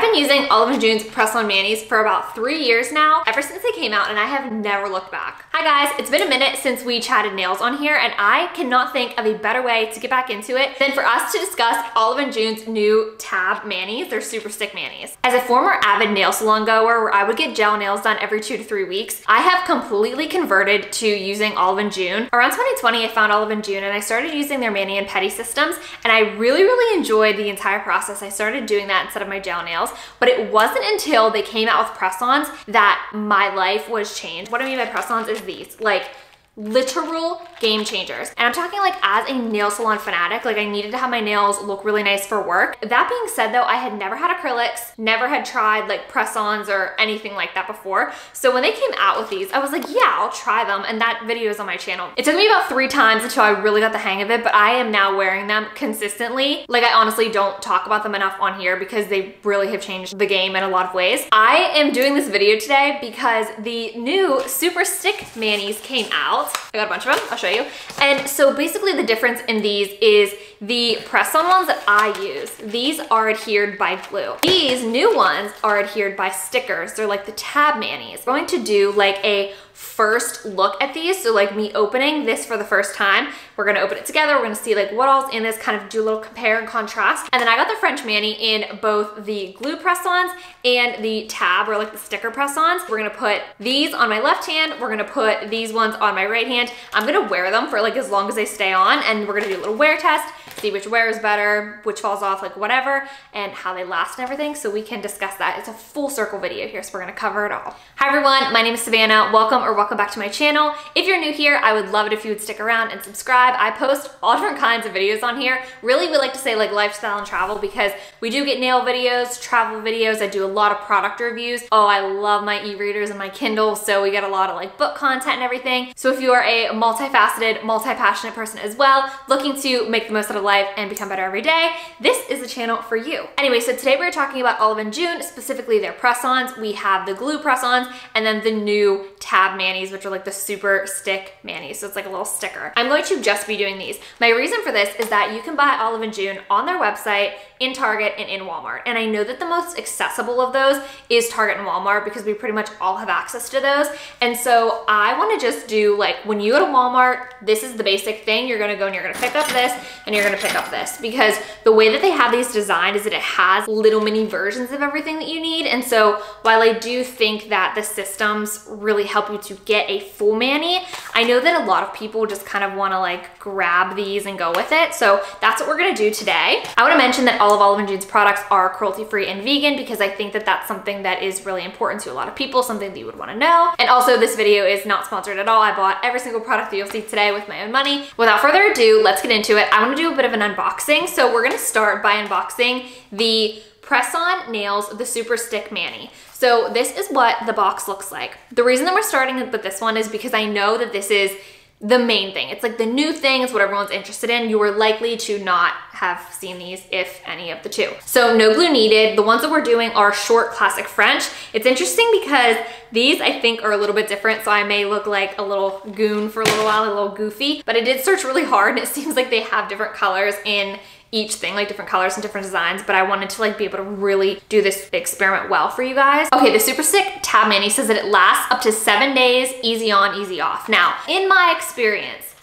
been using Olive & June's press-on manis for about 3 years now, ever since they came out, and I have never looked back. Hi guys, it's been a minute since we chatted nails on here, and I cannot think of a better way to get back into it than for us to discuss Olive & June's new tab manis, their super stick manis. As a former avid nail salon goer where I would get gel nails done every 2 to 3 weeks, I have completely converted to using Olive & June. Around 2020, I found Olive & June and I started using their mani and pedi systems, and I really enjoyed the entire process. I started doing that instead of my gel nails, but it wasn't until they came out with press-ons that my life was changed. What I mean by press-ons is these, like, literal game changers. And I'm talking like as a nail salon fanatic, like I needed to have my nails look really nice for work. That being said though, I had never had acrylics, never had tried like press-ons or anything like that before. So when they came out with these, I was like, yeah, I'll try them. And that video is on my channel. It took me about 3 times until I really got the hang of it, but I am now wearing them consistently. Like I honestly don't talk about them enough on here because they really have changed the game in a lot of ways. I am doing this video today because the new super stick manis came out. I got a bunch of them, I'll show you. And so basically the difference in these is the press-on ones that I use, these are adhered by glue. These new ones are adhered by stickers. They're like the tab manis. I'm going to do like a first look at these. So like me opening this for the first time, we're gonna open it together. We're gonna see like what all's in this, kind of do a little compare and contrast. And then I got the French mani in both the glue press-ons and the tab or like the sticker press-ons. We're gonna put these on my left hand. We're gonna put these ones on my right hand. I'm gonna wear them for like as long as they stay on, and we're gonna do a little wear test, see which wears better, which falls off, like whatever, and how they last and everything, so we can discuss that. It's a full circle video here, so we're gonna cover it all. Hi everyone, my name is Savannah. Welcome back to my channel. If you're new here, I would love it if you would stick around and subscribe. I post all different kinds of videos on here. Really, we like to say like lifestyle and travel because we do get nail videos, travel videos. I do a lot of product reviews. Oh, I love my e-readers and my Kindle, so we get a lot of like book content and everything. So if you are a multifaceted, multi-passionate person as well, looking to make the most out of life and become better every day, this is the channel for you. Anyway, so today we're talking about Olive & June, specifically their press-ons. We have the glue press-ons and then the new tab manis, which are like the super stick manis. So it's like a little sticker. I'm going to just be doing these. My reason for this is that you can buy Olive & June on their website, in Target, and in Walmart. And I know that the most accessible of those is Target and Walmart because we pretty much all have access to those. And so I want to just do like, when you go to Walmart, this is the basic thing. You're going to go and you're going to pick up this and you're going to pick up this, because the way that they have these designed is that it has little mini versions of everything that you need. And so while I do think that the systems really help you to get a full mani, I know that a lot of people just kind of want to like grab these and go with it. So that's what we're going to do today. I want to mention that all of Olive & June's products are cruelty-free and vegan because I think that that's something that is really important to a lot of people, something that you would want to know. And also this video is not sponsored at all. I bought every single product that you'll see today with my own money. Without further ado, let's get into it. I want to do a bit of an unboxing. So we're going to start by unboxing the press-on nails, the super stick mani. So this is what the box looks like. The reason that we're starting with this one is because I know that this is the main thing. It's like the new thing, it's what everyone's interested in. You are likely to not have seen these, if any of the two. So no glue needed. The ones that we're doing are short classic French. It's interesting because these I think are a little bit different, so I may look like a little goon for a little while, a little goofy, but I did search really hard and it seems like they have different colors in each thing, like different colors and different designs, but I wanted to like be able to really do this experiment well for you guys. Okay, the super stick tab mani says that it lasts up to 7 days, easy on, easy off. Now, in my experience,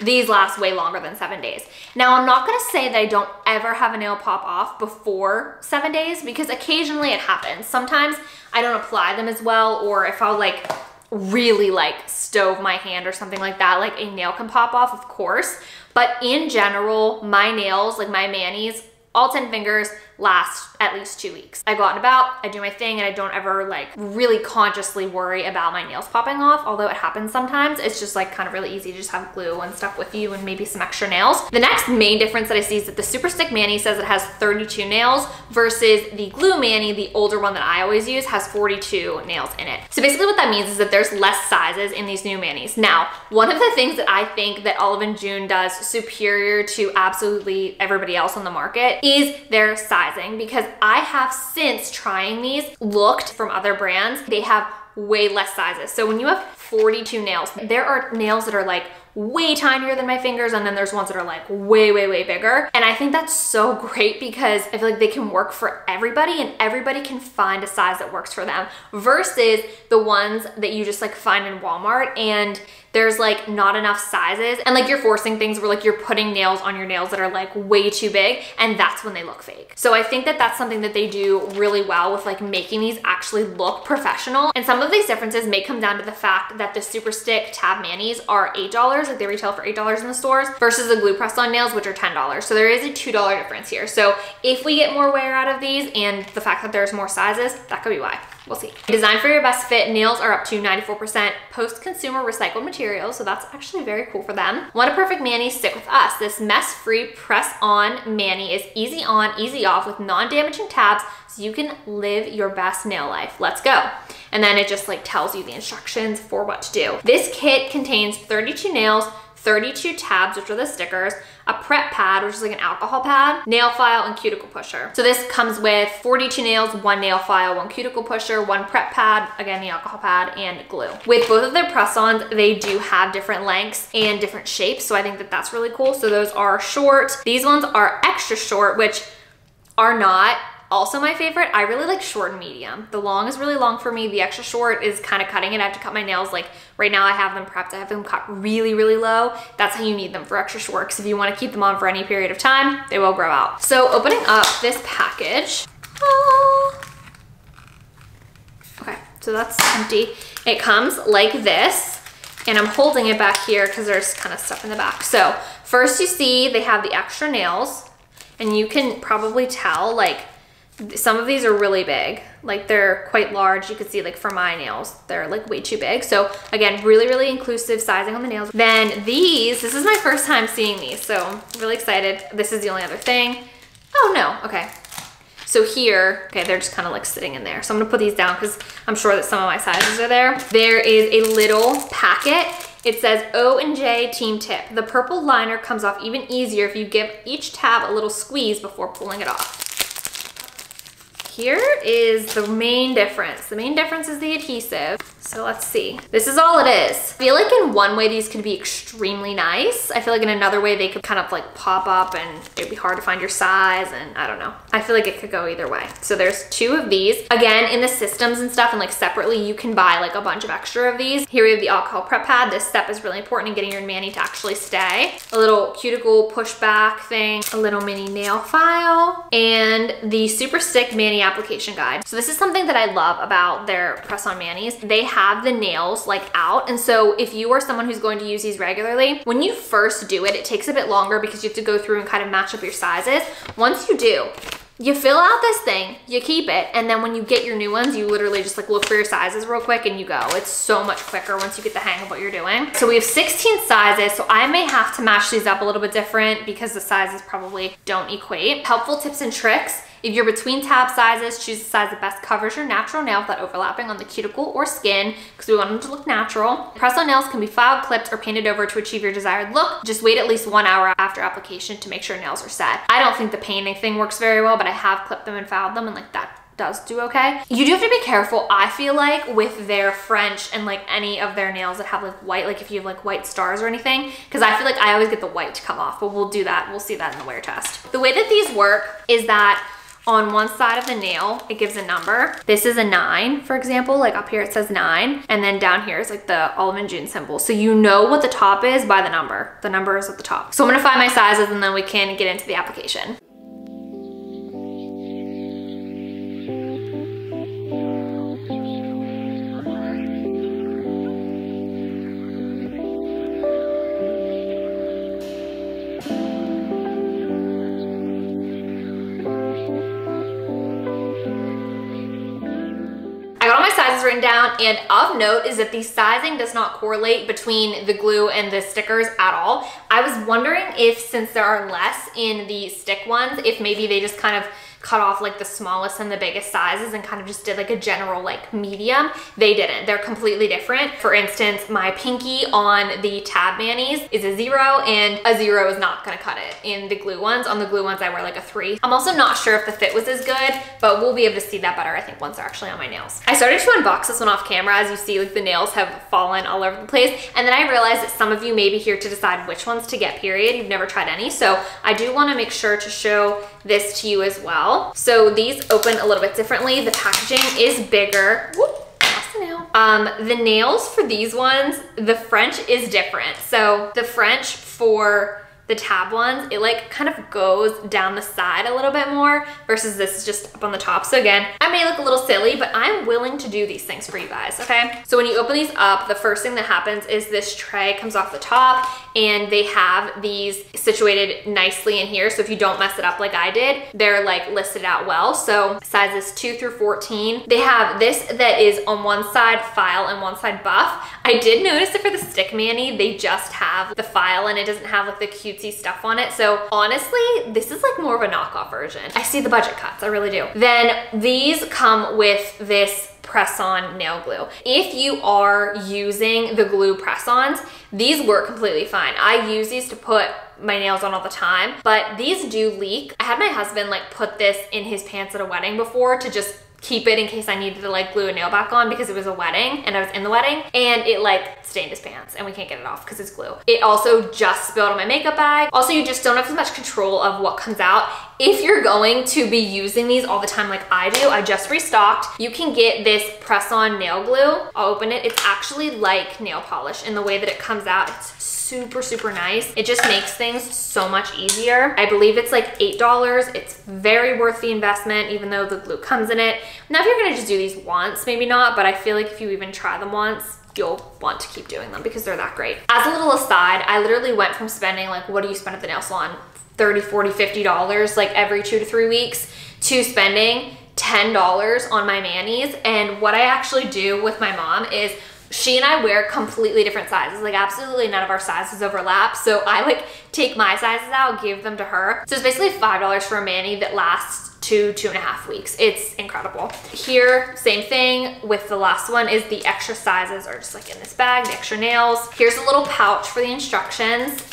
these last way longer than 7 days. Now, I'm not gonna say that I don't ever have a nail pop off before 7 days because occasionally it happens. Sometimes I don't apply them as well, or if I'll like really like stove my hand or something like that, like a nail can pop off, of course. But in general, my nails, like my manis, all 10 fingers last at least 2 weeks. I go out and about, I do my thing, and I don't ever like really consciously worry about my nails popping off, although it happens sometimes. It's just like kind of really easy to just have glue and stuff with you and maybe some extra nails. The next main difference that I see is that the super stick mani says it has 32 nails versus the glue mani, the older one that I always use, has 42 nails in it. So basically what that means is that there's less sizes in these new manis. Now, one of the things that I think that Olive & June does superior to absolutely everybody else on the market is their sizing, because I have since trying these looked from other brands. They have way less sizes. So when you have 42 nails, there are nails that are like way tinier than my fingers, and then there's ones that are like way, way, way bigger. And I think that's so great because I feel like they can work for everybody and everybody can find a size that works for them, versus the ones that you just like find in Walmart and there's like not enough sizes, and like you're forcing things where like you're putting nails on your nails that are like way too big, and that's when they look fake. So I think that that's something that they do really well with like making these actually look professional. And some of these differences may come down to the fact that the Super Stick tab manis are $8, like they retail for $8 in the stores, versus the glue press-on nails, which are $10. So there is a $2 difference here. So if we get more wear out of these and the fact that there's more sizes, that could be why. We'll see. Designed for your best fit, nails are up to 94% post-consumer recycled materials, so that's actually very cool for them. Want a perfect mani? Stick with us. This mess-free press-on mani is easy on, easy off with non-damaging tabs, so you can live your best nail life. Let's go. And then it just like tells you the instructions for what to do. This kit contains 32 nails, 32 tabs, which are the stickers, a prep pad, which is like an alcohol pad, nail file, and cuticle pusher. So this comes with 42 nails, 1 nail file, 1 cuticle pusher, 1 prep pad, again, the alcohol pad, and glue. With both of their press-ons, they do have different lengths and different shapes, so I think that that's really cool. So those are short. These ones are extra short, which are not also my favorite. I really like short and medium. The long is really long for me. The extra short is kind of cutting it. I have to cut my nails, like right now I have them prepped. I have them cut really, really low. That's how you need them for extra short, because if you want to keep them on for any period of time, they will grow out. So opening up this package. Okay, so that's empty. It comes like this, and I'm holding it back here because there's kind of stuff in the back. So first you see they have the extra nails, and you can probably tell like some of these are really big, like they're quite large. You can see like for my nails, they're like way too big. So again, really, really inclusive sizing on the nails. Then these, this is my first time seeing these, so I'm really excited. This is the only other thing. Oh no, okay. So here, okay, they're just kind of like sitting in there. So I'm gonna put these down because I'm sure that some of my sizes are there. There is a little packet. It says O&J Team Tip. The purple liner comes off even easier if you give each tab a little squeeze before pulling it off. Here is the main difference. The main difference is the adhesive. So let's see. This is all it is. I feel like in one way these could be extremely nice. I feel like in another way they could kind of like pop up and it'd be hard to find your size, and I don't know. I feel like it could go either way. So there's 2 of these. Again, in the systems and stuff and like separately, you can buy like a bunch of extra of these. Here we have the alcohol prep pad. This step is really important in getting your mani to actually stay. A little cuticle pushback thing, a little mini nail file, and the Super Stick mani application guide. So this is something that I love about their press-on manis. They have the nails like out, and so if you are someone who's going to use these regularly, when you first do it, it takes a bit longer because you have to go through and kind of match up your sizes. Once you do, you fill out this thing, you keep it, and then when you get your new ones, you literally just like look for your sizes real quick and you go. It's so much quicker once you get the hang of what you're doing. So we have 16 sizes, so I may have to match these up a little bit different because the sizes probably don't equate. Helpful tips and tricks. If you're between tab sizes, choose the size that best covers your natural nail without overlapping on the cuticle or skin, because we want them to look natural. Press-on nails can be filed, clipped, or painted over to achieve your desired look. Just wait at least 1 hour after application to make sure nails are set. I don't think the painting thing works very well, but I have clipped them and filed them, and like that does do okay. You do have to be careful, I feel like, with their French and like any of their nails that have like white, like if you have like white stars or anything, because I feel like I always get the white to come off, but we'll do that. We'll see that in the wear test. The way that these work is that on one side of the nail, it gives a number. This is a 9, for example, like up here it says 9, and then down here is like the olive and June symbol. So you know what the top is by the number. The number is at the top. So I'm gonna find my sizes and then we can get into the application. Written down, and of note is that the sizing does not correlate between the glue and the stickers at all. I was wondering if, since there are less in the stick ones, if maybe they just kind of cut off like the smallest and the biggest sizes and kind of just did like a general like medium. They didn't. They're completely different. For instance, my pinky on the tab manis is a 0, and a 0 is not gonna cut it. In the glue ones, on the glue ones, I wear like a 3. I'm also not sure if the fit was as good, but we'll be able to see that better, I think, once they're actually on my nails. I started to unbox this one off camera. As you see, like the nails have fallen all over the place. And then I realized that some of you may be here to decide which ones to get, period. You've never tried any. So I do wanna make sure to show this to you as well. So these open a little bit differently. The packaging is bigger. Whoop. The nails for these ones, the French is different. So the French for the tab ones, it like kind of goes down the side a little bit more versus this is just up on the top. So again, I may look a little silly, but I'm willing to do these things for you guys, okay? So when you open these up, the first thing that happens is this tray comes off the top and they have these situated nicely in here. So if you don't mess it up like I did, they're like listed out well. So sizes 2 through 14. They have this that is on one side file and one side buff. I did notice that for the stick mani, they just have the file and it doesn't have like the cutesy stuff on it. So honestly, this is like more of a knockoff version. I see the budget cuts, I really do. Then these come with this press-on nail glue. If you are using the glue press-ons, these work completely fine. I use these to put my nails on all the time, but these do leak. I had my husband like put this in his pants at a wedding before to just keep it in case I needed to like glue a nail back on because it was a wedding and I was in the wedding, and it like stained his pants and we can't get it off because it's glue. It also just spilled on my makeup bag. Also, you just don't have as much control of what comes out. If you're going to be using these all the time like I do, I just restocked. You can get this press-on nail glue. I'll open it. It's actually like nail polish in the way that it comes out. It's super, super nice. It just makes things so much easier. I believe it's like $8. It's very worth the investment, even though the glue comes in it. Now, if you're gonna just do these once, maybe not, but I feel like if you even try them once, you'll want to keep doing them because they're that great. As a little aside, I literally went from spending like, what do you spend at the nail salon? $30, $40, $50 like every 2 to 3 weeks to spending $10 on my manis. And what I actually do with my mom is she and I wear completely different sizes. Like absolutely none of our sizes overlap. So I like take my sizes out, give them to her. So it's basically $5 for a mani that lasts 2.5 weeks. It's incredible. Here, same thing with the last one is the extra sizes are just like in this bag, the extra nails. Here's a little pouch for the instructions.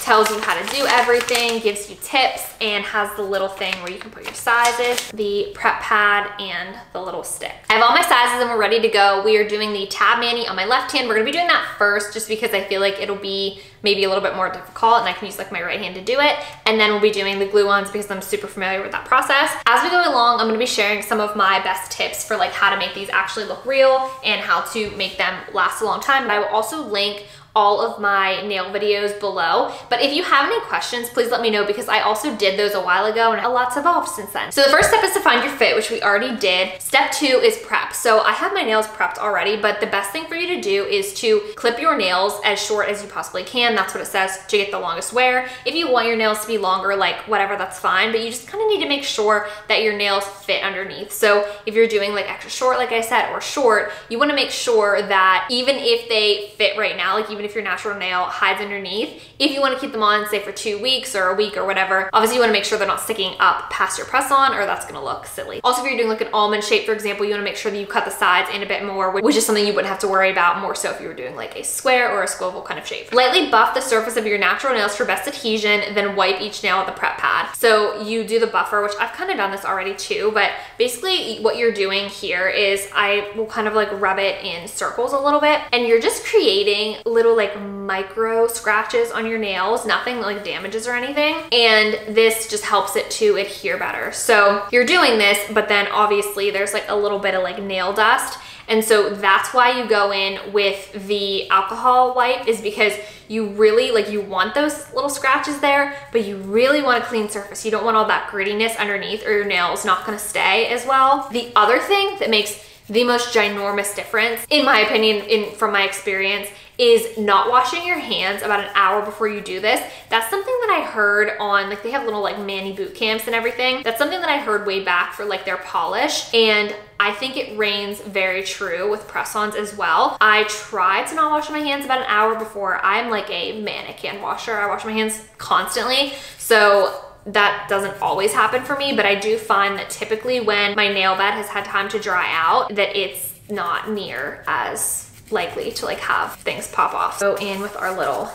Tells you how to do everything, gives you tips, and has the little thing where you can put your sizes, the prep pad, and the little stick. I have all my sizes and we're ready to go. We are doing the tab mani on my left hand. We're gonna be doing that first just because I feel like it'll be maybe a little bit more difficult and I can use like my right hand to do it. And then we'll be doing the glue ones because I'm super familiar with that process. As we go along, I'm gonna be sharing some of my best tips for like how to make these actually look real and how to make them last a long time. And I will also link all of my nail videos below. But if you have any questions, please let me know because I also did those a while ago and a lot's evolved since then. So the first step is to find your fit, which we already did. Step 2 is prep. So I have my nails prepped already, but the best thing for you to do is to clip your nails as short as you possibly can. That's what it says to get the longest wear. If you want your nails to be longer, like whatever, that's fine, but you just kind of need to make sure that your nails fit underneath. So if you're doing like extra short, like I said, or short, you want to make sure that even if they fit right now, like even if your natural nail hides underneath, if you want to keep them on say for 2 weeks or a week or whatever, obviously you want to make sure they're not sticking up past your press on or that's going to look silly. Also, if you're doing like an almond shape, for example, you want to make sure that you cut the sides in a bit more, which is something you wouldn't have to worry about more so if you were doing like a square or a squivel kind of shape. Lightly buff the surface of your natural nails for best adhesion, then wipe each nail with a prep pad. So you do the buffer, which I've kind of done this already too, but basically what you're doing here is I will kind of like rub it in circles a little bit and you're just creating little like micro scratches on your nails, nothing like damages or anything. And this just helps it to adhere better. So you're doing this, but then obviously there's like a little bit of like nail dust. And so that's why you go in with the alcohol wipe, is because you really like, you want those little scratches there, but you really want a clean surface. You don't want all that grittiness underneath or your nail's not gonna stay as well. The other thing that makes the most ginormous difference, in my opinion, from my experience, is not washing your hands about an hour before you do this. That's something that I heard on, like they have little like mani boot camps and everything. That's something that I heard way back for like their polish. And I think it reigns very true with press-ons as well. I try to not wash my hands about an hour before. I'm like a manic hand washer. I wash my hands constantly. So that doesn't always happen for me, but I do find that typically when my nail bed has had time to dry out, that it's not near as likely to like have things pop off. Go in with our little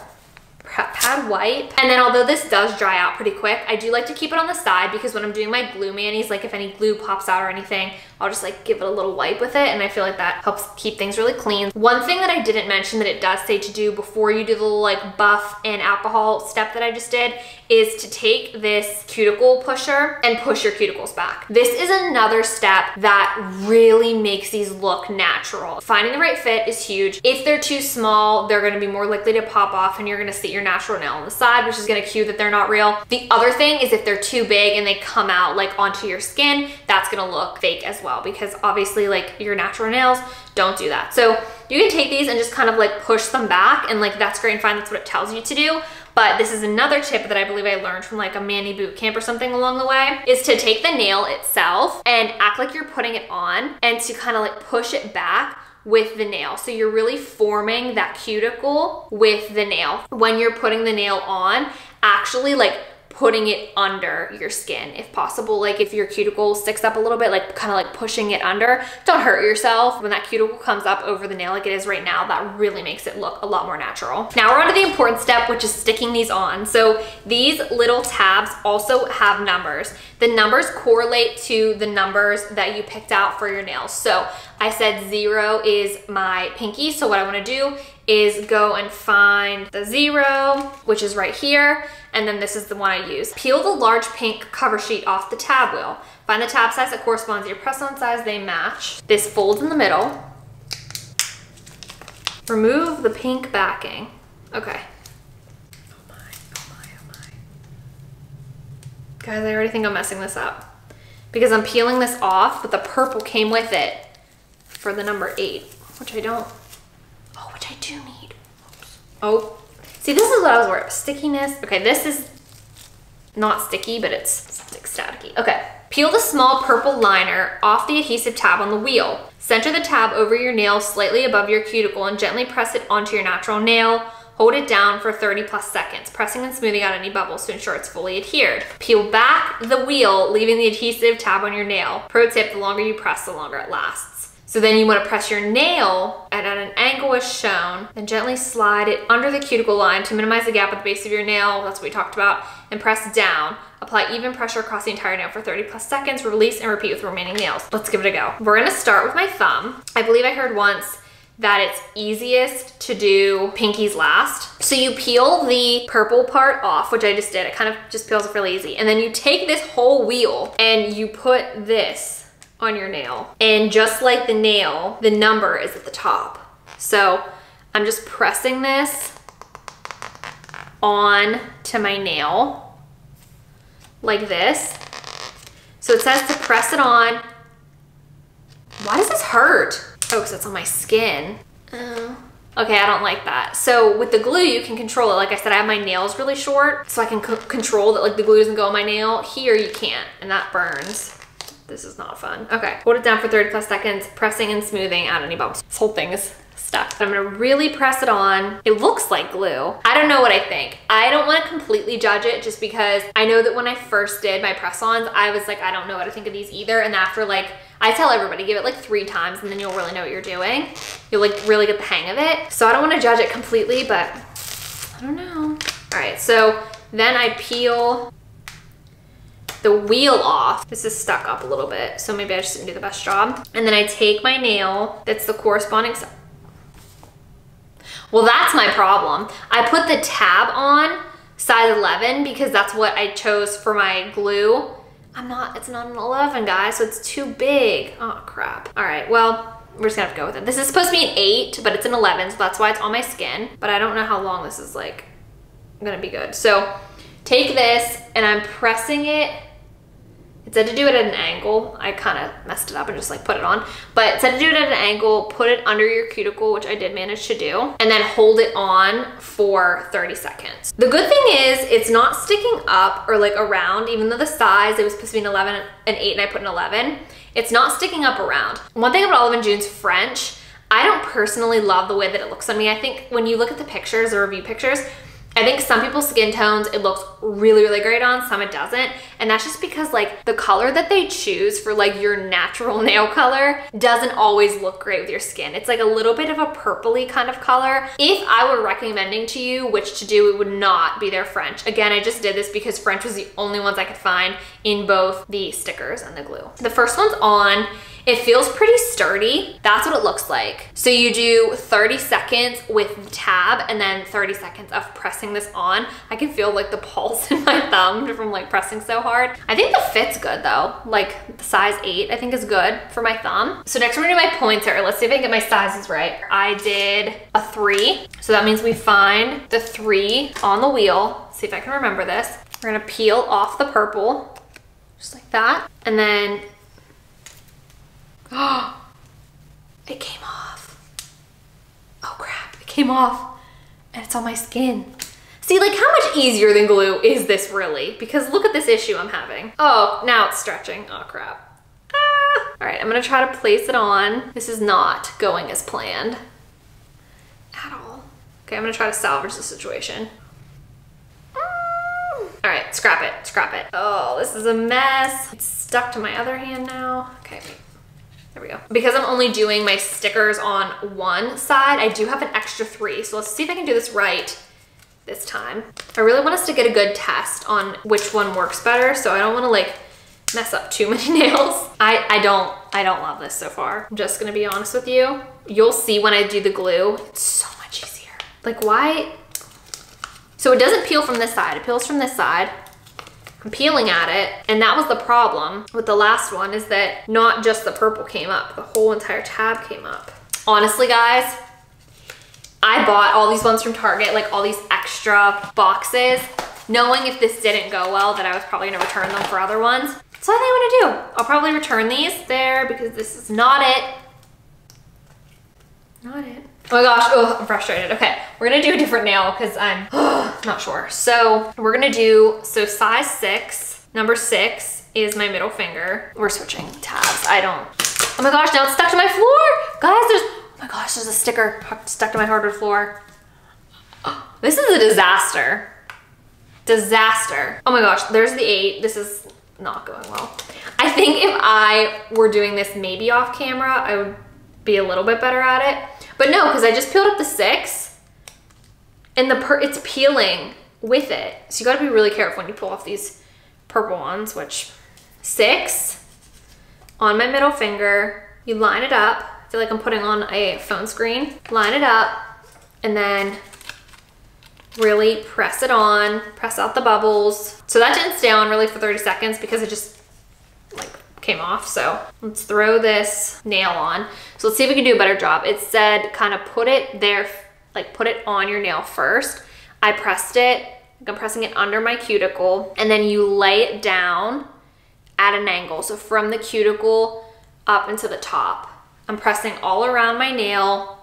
prep pad wipe. And then although this does dry out pretty quick, I do like to keep it on the side because when I'm doing my glue manis, like if any glue pops out or anything, I'll just like give it a little wipe with it, and I feel like that helps keep things really clean. One thing that I didn't mention that it does say to do before you do the little like buff and alcohol step that I just did is to take this cuticle pusher and push your cuticles back. This is another step that really makes these look natural. Finding the right fit is huge. If they're too small, they're gonna be more likely to pop off and you're gonna see your natural nail on the side, which is gonna cue that they're not real. The other thing is if they're too big and they come out like onto your skin, that's gonna look fake as well, because obviously like your natural nails, don't do that. So you can take these and just kind of like push them back, and like that's great and fine, that's what it tells you to do. But this is another tip that I believe I learned from like a mani boot camp or something along the way, is to take the nail itself and act like you're putting it on and to kind of like push it back with the nail. So you're really forming that cuticle with the nail. When you're putting the nail on, actually like putting it under your skin if possible. Like if your cuticle sticks up a little bit, like kind of like pushing it under. Don't hurt yourself. When that cuticle comes up over the nail like it is right now, that really makes it look a lot more natural. Now we're on to the important step, which is sticking these on. So these little tabs also have numbers. The numbers correlate to the numbers that you picked out for your nails. So I said 0 is my pinky. So what I want to do is go and find the 0, which is right here. And then this is the one I use. Peel the large pink cover sheet off the tab wheel. Find the tab size that corresponds to your press-on size, they match. This folds in the middle. Remove the pink backing. Okay. Oh my, oh my, oh my. Guys, I already think I'm messing this up because I'm peeling this off, but the purple came with it for the number 8, which I don't, oh, which I do need. Oops. Oh. See, this is what I was worried about. Stickiness. Okay, this is not sticky, but it's staticky. Okay. Peel the small purple liner off the adhesive tab on the wheel. Center the tab over your nail slightly above your cuticle and gently press it onto your natural nail. Hold it down for 30+ seconds, pressing and smoothing out any bubbles to ensure it's fully adhered. Peel back the wheel, leaving the adhesive tab on your nail. Pro tip, the longer you press, the longer it lasts. So then you want to press your nail at an angle as shown, then gently slide it under the cuticle line to minimize the gap at the base of your nail. That's what we talked about. And press down. Apply even pressure across the entire nail for 30+ seconds. Release and repeat with the remaining nails. Let's give it a go. We're going to start with my thumb. I believe I heard once that it's easiest to do pinkies last. So you peel the purple part off, which I just did. It kind of just peels off really easy. And then you take this whole wheel and you put this on your nail. And just like the nail, the number is at the top. So I'm just pressing this on to my nail like this. So it says to press it on. Why does this hurt? Oh, because it's on my skin. Oh. Okay, I don't like that. So with the glue, you can control it. Like I said, I have my nails really short, so I can control that like the glue doesn't go on my nail. Here you can't, and that burns. This is not fun. Okay, hold it down for 30+ seconds, pressing and smoothing out any bumps. This whole thing is stuck. I'm gonna really press it on. It looks like glue. I don't know what I think. I don't wanna completely judge it just because I know that when I first did my press-ons, I was like, I don't know what to think of these either. And after like, I tell everybody, give it like 3 times and then you'll really know what you're doing. You'll like really get the hang of it. So I don't wanna judge it completely, but I don't know. All right, so then I peel the wheel off. This is stuck up a little bit, so maybe I just didn't do the best job. And then I take my nail that's the corresponding size. Well, that's my problem. I put the tab on size 11 because that's what I chose for my glue. It's not an 11, guys, so it's too big. Oh, crap. All right, well, we're just gonna have to go with it. This is supposed to be an 8, but it's an 11, so that's why it's on my skin. But I don't know how long this is like gonna be good. So take this and I'm pressing it. It said to do it at an angle. I kind of messed it up and just like put it on. But it said to do it at an angle, put it under your cuticle, which I did manage to do, and then hold it on for 30 seconds. The good thing is it's not sticking up or like around, even though the size, it was supposed to be an 11 and 8 and I put an 11. It's not sticking up around. One thing about Olive & June's French, I don't personally love the way that it looks on me. I think when you look at the pictures, the review pictures, I think some people's skin tones, it looks really, really great on, some it doesn't. And that's just because like the color that they choose for like your natural nail color doesn't always look great with your skin. It's like a little bit of a purpley kind of color. If I were recommending to you which to do, it would not be their French. Again, I just did this because French was the only ones I could find in both the stickers and the glue. The first one's on. It feels pretty sturdy. That's what it looks like. So you do 30 seconds with the tab and then 30 seconds of pressing this on. I can feel like the pulse in my thumb from like pressing so hard. I think the fit's good though. Like the size 8 I think is good for my thumb. So next we're gonna do my pointer. Let's see if I can get my sizes right. I did a 3. So that means we find the 3 on the wheel. See if I can remember this. We're gonna peel off the purple, just like that. And then it came off. Oh crap, it came off and it's on my skin. See, like how much easier than glue is this really? Because look at this issue I'm having. Oh, now it's stretching. Oh crap. Ah. All right, I'm gonna try to place it on. This is not going as planned at all. Okay, I'm gonna try to salvage the situation. All right, scrap it, scrap it. Oh, this is a mess. It's stuck to my other hand now. Okay. There we go. Because I'm only doing my stickers on one side, I do have an extra 3. So let's see if I can do this right this time. I really want us to get a good test on which one works better. So I don't want to like mess up too many nails. I don't love this so far. I'm just gonna be honest with you. You'll see when I do the glue, it's so much easier. Like why? So it doesn't peel from this side, it peels from this side. I'm peeling at it, and that was the problem with the last one, is that not just the purple came up, the whole entire tab came up. Honestly, guys, I bought all these ones from Target, like all these extra boxes, knowing if this didn't go well that I was probably gonna return them for other ones. So I think I'm gonna do. I'll probably return these there because this is not it. Not it. Oh my gosh, oh, I'm frustrated. Okay, we're gonna do a different nail because I'm not sure. So we're gonna do, so size 6, number 6 is my middle finger. We're switching tabs. Oh my gosh, now it's stuck to my floor. Guys, oh my gosh, there's a sticker stuck to my hardwood floor. This is a disaster. Disaster. Oh my gosh, there's the 8. This is not going well. I think if I were doing this maybe off camera, I would be a little bit better at it. But no, because I just peeled up the 6 and it's peeling with it. So you gotta be really careful when you pull off these purple ones, which 6 on my middle finger, you line it up. I feel like I'm putting on a phone screen. Line it up and then really press it on, press out the bubbles. So that didn't stay on really for 30 seconds because it just like came off. So let's throw this nail on. So let's see if we can do a better job. It said kind of put it there, like put it on your nail first. I pressed it, like I'm pressing it under my cuticle, and then you lay it down at an angle. So from the cuticle up into the top. I'm pressing all around my nail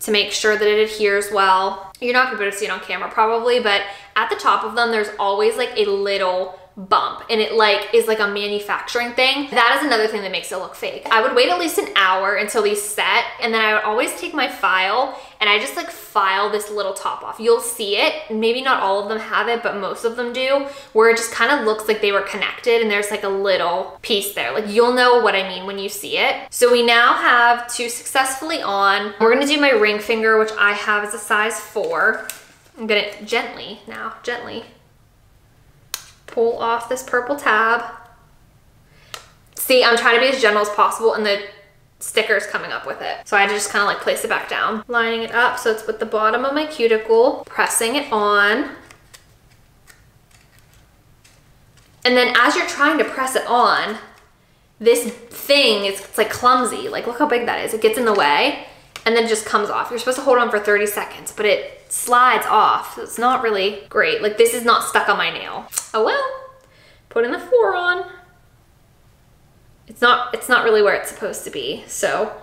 to make sure that it adheres well. You're not gonna be able to see it on camera probably, but at the top of them, there's always like a little bump, and it like is like a manufacturing thing. That is another thing that makes it look fake. I would wait at least an hour until these set, and then I would always take my file and I just like file this little top off. You'll see it, maybe not all of them have it, but most of them do, where it just kind of looks like they were connected and there's like a little piece there. Like you'll know what I mean when you see it. So we now have 2 successfully on. We're gonna do my ring finger, which I have as a size 4. I'm gonna gently pull off this purple tab. See, I'm trying to be as gentle as possible, and the sticker's coming up with it. So I had to just kind of like place it back down. Lining it up so it's with the bottom of my cuticle, pressing it on. And then as you're trying to press it on, this thing is, it's like clumsy. Like look how big that is. It gets in the way and then it just comes off. You're supposed to hold on for 30 seconds, but it slides off. So it's not really great. Like this is not stuck on my nail. Oh well, putting the 4 on. It's not really where it's supposed to be. So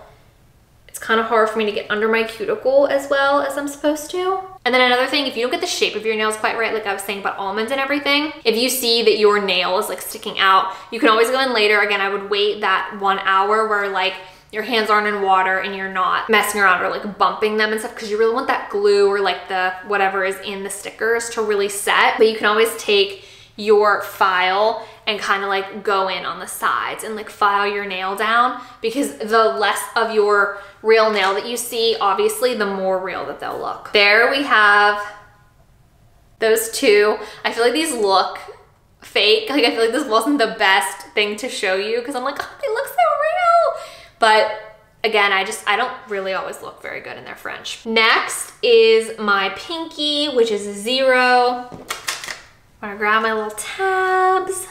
it's kind of hard for me to get under my cuticle as well as I'm supposed to. And then another thing, if you don't get the shape of your nails quite right, like I was saying about almonds and everything, if you see that your nail is like sticking out, you can always go in later. Again, I would wait that 1 hour where like your hands aren't in water and you're not messing around or like bumping them and stuff, because you really want that glue or like the whatever is in the stickers to really set. But you can always take your file and kind of like go in on the sides and like file your nail down, because the less of your real nail that you see, obviously, the more real that they'll look. There we have those two. I feel like these look fake. Like I feel like this wasn't the best thing to show you because I'm like, oh, they look so real. But again, I don't really always look very good in their French. Next is my pinky, which is a 0. I'm gonna grab my little tabs.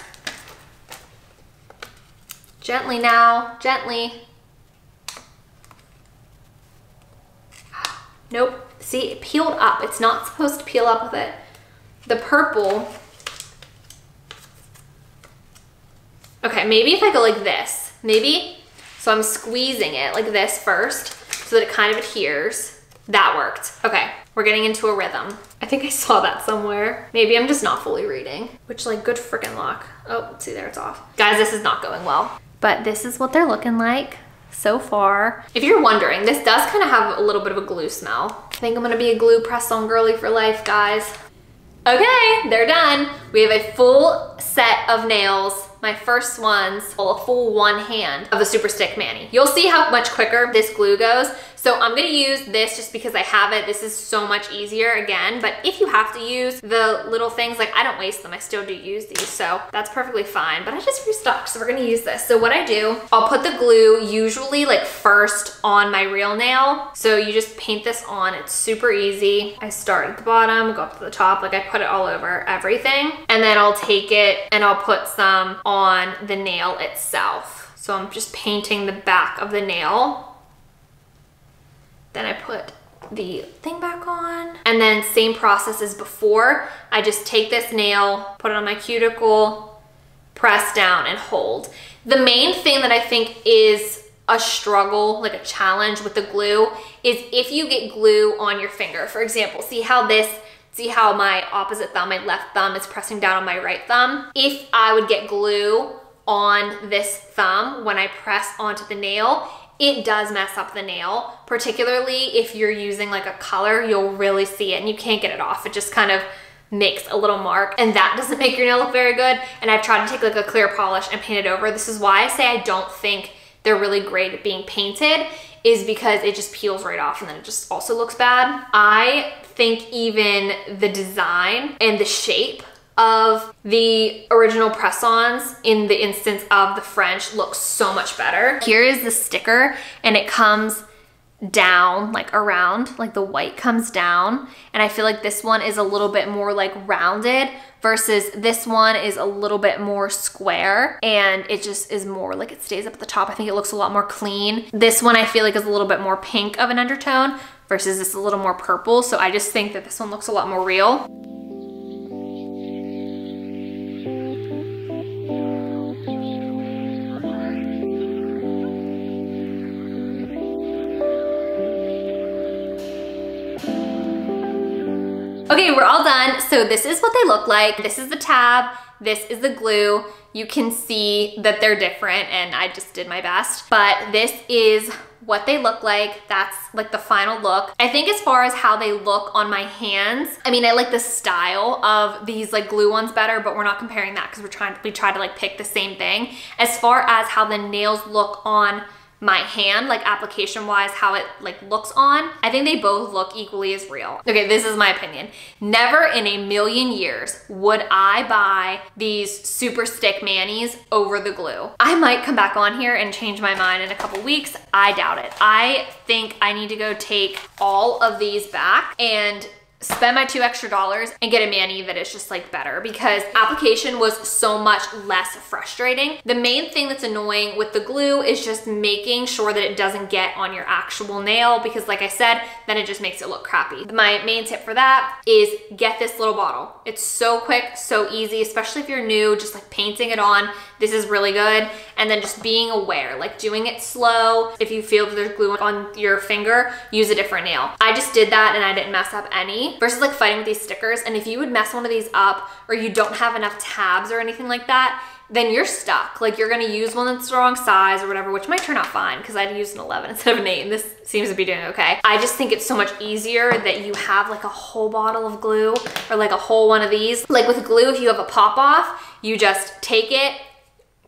Gently now, gently. Nope, see, it peeled up. It's not supposed to peel up with it. The purple. Okay, maybe if I go like this, maybe. So I'm squeezing it like this first so that it kind of adheres. That worked. Okay, we're getting into a rhythm. I think I saw that somewhere. Maybe I'm just not fully reading, which like good freaking luck. Oh, see there, it's off. Guys, this is not going well. But this is what they're looking like so far. If you're wondering, this does kind of have a little bit of a glue smell. I think I'm gonna be a glue press-on girly for life, guys. Okay, they're done. We have a full set of nails. My first ones, well, a full one hand of the Super Stick Mani. You'll see how much quicker this glue goes. So I'm gonna use this just because I have it. This is so much easier again, but if you have to use the little things, like I don't waste them, I still do use these, so that's perfectly fine, but I just restocked, so we're gonna use this. So what I do, I'll put the glue usually like first on my real nail. So you just paint this on, it's super easy. I start at the bottom, go up to the top, like I put it all over everything, and then I'll take it and I'll put some on the nail itself. So I'm just painting the back of the nail. Then I put the thing back on. And then same process as before. I just take this nail, put it on my cuticle, press down and hold. The main thing that I think is a struggle, like a challenge with the glue, is if you get glue on your finger. For example, see how my opposite thumb, my left thumb is pressing down on my right thumb? If I would get glue on this thumb when I press onto the nail, it does mess up the nail, particularly if you're using like a color, you'll really see it and you can't get it off. It just kind of makes a little mark and that doesn't make your nail look very good. And I've tried to take like a clear polish and paint it over. This is why I say I don't think they're really great at being painted, is because it just peels right off and then it just also looks bad. I think even the design and the shape of the original press-ons in the instance of the French looks so much better. Here is the sticker and it comes down like around, like the white comes down, and I feel like this one is a little bit more like rounded versus this one is a little bit more square and it just is more like it stays up at the top. I think it looks a lot more clean. This one I feel like is a little bit more pink of an undertone versus this a little more purple, so I just think that this one looks a lot more real. Okay, we're all done. So this is what they look like. This is the tab, this is the glue. You can see that they're different and I just did my best, but this is what they look like. That's like the final look. I think as far as how they look on my hands, I mean, I like the style of these like glue ones better, but we're not comparing that because we tried to like pick the same thing. As far as how the nails look on my hand, like application wise, how it like looks on, I think they both look equally as real. Okay, this is my opinion. Never in a million years would I buy these Super Stick Manis over the glue. I might come back on here and change my mind in a couple weeks. I doubt it. I think I need to go take all of these back and spend my $2 extra and get a mani that is just like better, because application was so much less frustrating. The main thing that's annoying with the glue is just making sure that it doesn't get on your actual nail, because like I said, then it just makes it look crappy. My main tip for that is get this little bottle. It's so quick, so easy, especially if you're new, just like painting it on. This is really good. And then just being aware, like doing it slow. If you feel that there's glue on your finger, use a different nail. I just did that and I didn't mess up any, versus like fighting with these stickers. And if you would mess one of these up or you don't have enough tabs or anything like that, then you're stuck. Like you're gonna use one that's the wrong size or whatever, which might turn out fine because I'd used an 11 instead of an 8 and this seems to be doing okay. I just think it's so much easier that you have like a whole bottle of glue or like a whole one of these. Like with glue, if you have a pop off, you just take it,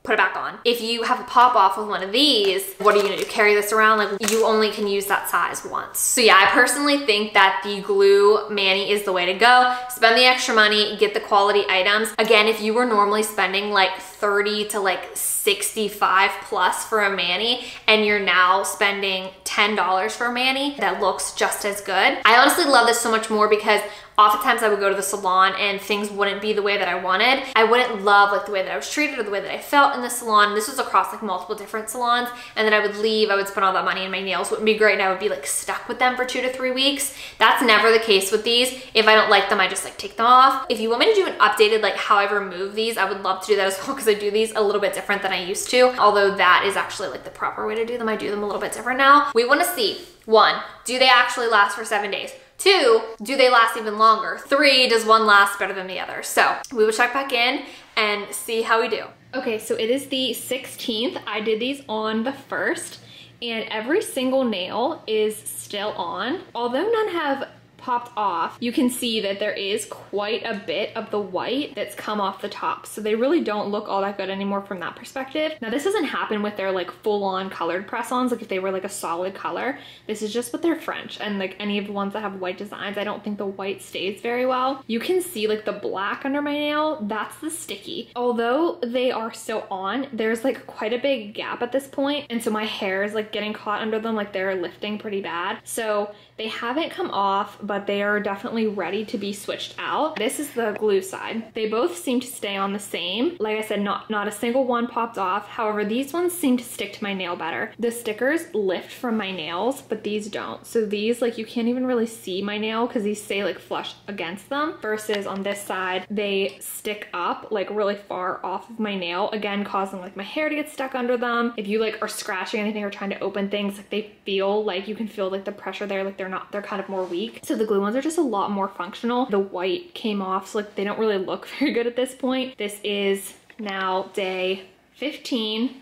put it back on. If you have a pop off with one of these, what are you gonna do? Carry this around? Like you only can use that size once. So yeah, I personally think that the glue mani is the way to go. Spend the extra money, get the quality items. Again, if you were normally spending like 30 to like 65 plus for a mani and you're now spending $10 for a mani that looks just as good. I honestly love this so much more because oftentimes I would go to the salon and things wouldn't be the way that I wanted. I wouldn't love like the way that I was treated or the way that I felt in the salon. This was across like multiple different salons, and then I would leave, I would spend all that money and my nails wouldn't be great and I would be like stuck with them for 2 to 3 weeks. That's never the case with these. If I don't like them, I just like take them off. If you want me to do an updated like how I remove these, I would love to do that as well because I do these a little bit different than I used to. Although that is actually like the proper way to do them. I do them a little bit different now. We want to see, 1, do they actually last for 7 days? 2, do they last even longer? 3, does one last better than the other? So we will check back in and see how we do. Okay, so it is the 16th. I did these on the 1st and every single nail is still on. Although none have popped off, you can see that there is quite a bit of the white that's come off the top. So they really don't look all that good anymore from that perspective. Now this doesn't happen with their like full-on colored press-ons, like if they were like a solid color. This is just with their French, and like any of the ones that have white designs, I don't think the white stays very well. You can see like the black under my nail, that's the sticky. Although they are still on, there's like quite a big gap at this point, and so my hair is like getting caught under them, like they're lifting pretty bad. So they haven't come off, but they are definitely ready to be switched out. This is the glue side. They both seem to stay on the same. Like I said, not a single one popped off. However, these ones seem to stick to my nail better. The stickers lift from my nails, but these don't. So these, like, you can't even really see my nail because these stay like flush against them, versus on this side, they stick up like really far off of my nail, again, causing like my hair to get stuck under them. If you like are scratching anything or trying to open things, like they feel like you can feel like the pressure there, like they're kind of more weak. So the glue ones are just a lot more functional. The white came off, so like they don't really look very good at this point. This is now day 15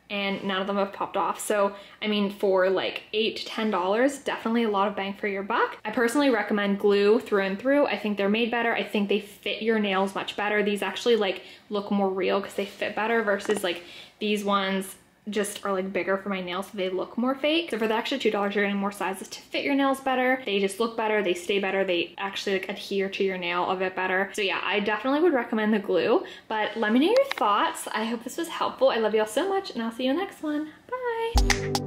and none of them have popped off. So I mean, for like $8 to $10, definitely a lot of bang for your buck. I personally recommend glue through and through. I think they're made better. I think they fit your nails much better. These actually like look more real because they fit better, versus like these ones just are like bigger for my nails, so they look more fake. So for the extra $2, you're getting more sizes to fit your nails better. They just look better, they stay better, they actually like adhere to your nail a bit better. So yeah, I definitely would recommend the glue, but let me know your thoughts. I hope this was helpful. I love y'all so much, and I'll see you in the next one. Bye.